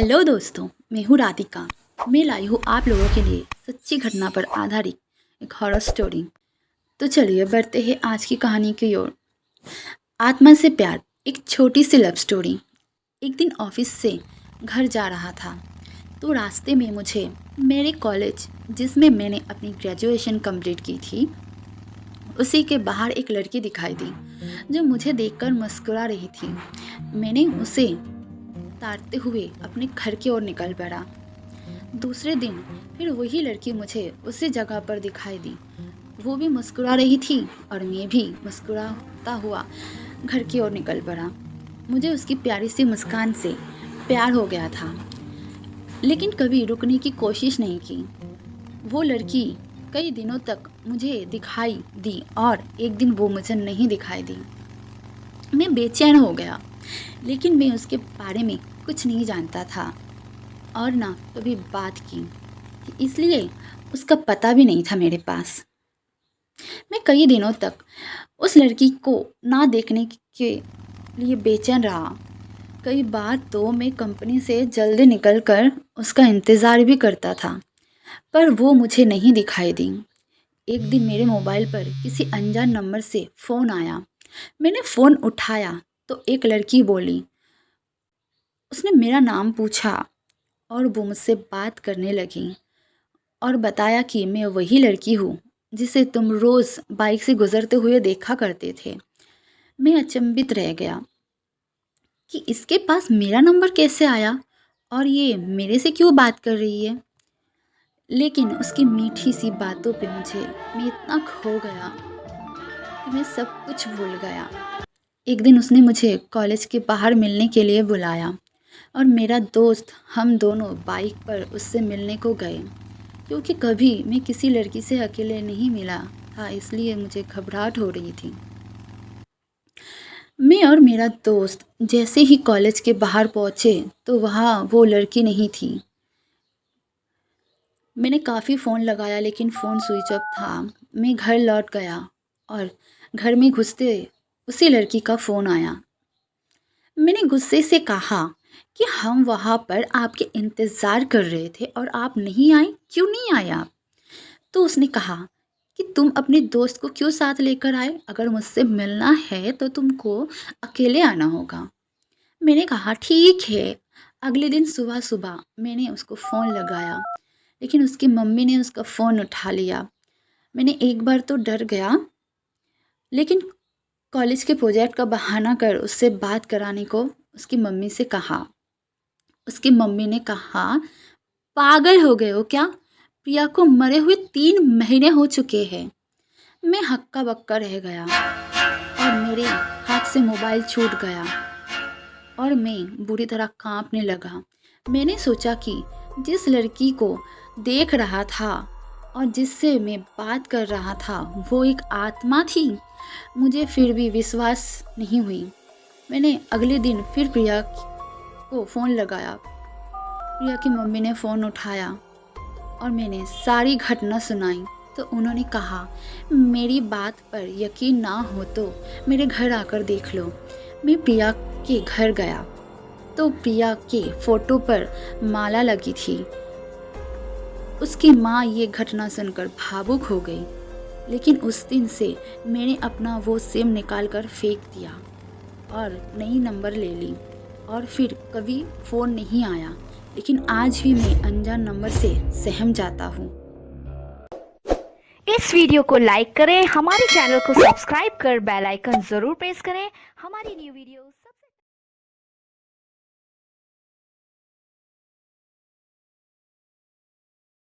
Hello दोस्तों, मैं हूँ राधिका। मैं लाई हूँ आप लोगों के लिए सच्ची घटना पर आधारित एक हॉरर स्टोरी। तो चलिए बढ़ते हैं आज की कहानी की ओर। आत्मा से प्यार, एक छोटी सी लव स्टोरी। एक दिन ऑफिस से घर जा रहा था तो रास्ते में मुझे मेरे कॉलेज जिसमें मैंने अपनी ग्रेजुएशन कंप्लीट की थी उसी के बाहर एक लड़की दिखाई दी जो मुझे देखकर मुस्कुरा रही थी। मैंने उसे तारते हुए अपने घर की ओर निकल पड़ा। दूसरे दिन फिर वही लड़की मुझे उसी जगह पर दिखाई दी। वो भी मुस्कुरा रही थी और मैं भी मुस्कुराता हुआ घर की ओर निकल पड़ा। मुझे उसकी प्यारी सी मुस्कान से प्यार हो गया था, लेकिन कभी रुकने की कोशिश नहीं की। वो लड़की कई दिनों तक मुझे दिखाई दी और एक दिन वो मुझे नहीं दिखाई दी। मैं बेचैन हो गया, लेकिन मैं उसके बारे में कुछ नहीं जानता था और ना कभी बात की, इसलिए उसका पता भी नहीं था मेरे पास। मैं कई दिनों तक उस लड़की को ना देखने के लिए बेचैन रहा। कई बार तो मैं कंपनी से जल्दी निकलकर उसका इंतज़ार भी करता था, पर वो मुझे नहीं दिखाई दी। एक दिन मेरे मोबाइल पर किसी अनजान नंबर से फ़ोन आया। मैंने फ़ोन उठाया तो एक लड़की बोली। उसने मेरा नाम पूछा और वो मुझसे बात करने लगी और बताया कि मैं वही लड़की हूँ जिसे तुम रोज़ बाइक से गुजरते हुए देखा करते थे। मैं अचंभित रह गया कि इसके पास मेरा नंबर कैसे आया और ये मेरे से क्यों बात कर रही है। लेकिन उसकी मीठी सी बातों पे मैं इतना खो गया कि मैं सब कुछ भूल गया। एक दिन उसने मुझे कॉलेज के बाहर मिलने के लिए बुलाया और मेरा दोस्त हम दोनों बाइक पर उससे मिलने को गए। क्योंकि कभी मैं किसी लड़की से अकेले नहीं मिला था, इसलिए मुझे घबराहट हो रही थी। मैं और मेरा दोस्त जैसे ही कॉलेज के बाहर पहुँचे तो वहाँ वो लड़की नहीं थी। मैंने काफ़ी फ़ोन लगाया लेकिन फ़ोन स्विच ऑफ था। मैं घर लौट गया और घर में घुसते उसी लड़की का फ़ोन आया। मैंने गुस्से से कहा कि हम वहाँ पर आपके इंतज़ार कर रहे थे और आप नहीं आए, क्यों नहीं आए आप? तो उसने कहा कि तुम अपने दोस्त को क्यों साथ लेकर आए? अगर मुझसे मिलना है तो तुमको अकेले आना होगा। मैंने कहा ठीक है। अगले दिन सुबह सुबह मैंने उसको फ़ोन लगाया, लेकिन उसकी मम्मी ने उसका फ़ोन उठा लिया। मैंने एक बार तो डर गया, लेकिन कॉलेज के प्रोजेक्ट का बहाना कर उससे बात कराने को उसकी मम्मी से कहा। उसकी मम्मी ने कहा, पागल हो गए हो क्या? प्रिया को मरे हुए 3 महीने हो चुके हैं। मैं हक्का बक्का रह गया और मेरे हाथ से मोबाइल छूट गया और मैं बुरी तरह कांपने लगा। मैंने सोचा कि जिस लड़की को देख रहा था और जिससे मैं बात कर रहा था वो एक आत्मा थी। मुझे फिर भी विश्वास नहीं हुई। मैंने अगले दिन फिर प्रिया को फ़ोन लगाया। प्रिया की मम्मी ने फ़ोन उठाया और मैंने सारी घटना सुनाई तो उन्होंने कहा, मेरी बात पर यकीन ना हो तो मेरे घर आकर देख लो। मैं प्रिया के घर गया तो प्रिया के फ़ोटो पर माला लगी थी। उसकी माँ ये घटना सुनकर भावुक हो गई, लेकिन उस दिन से मैंने अपना वो सिम निकाल कर फेंक दिया और नई नंबर ले ली और फिर कभी फ़ोन नहीं आया। लेकिन आज भी मैं अनजान नंबर से सहम जाता हूँ। इस वीडियो को लाइक करें, हमारे चैनल को सब्सक्राइब कर बेल आइकन जरूर प्रेस करें। हमारी न्यू वीडियो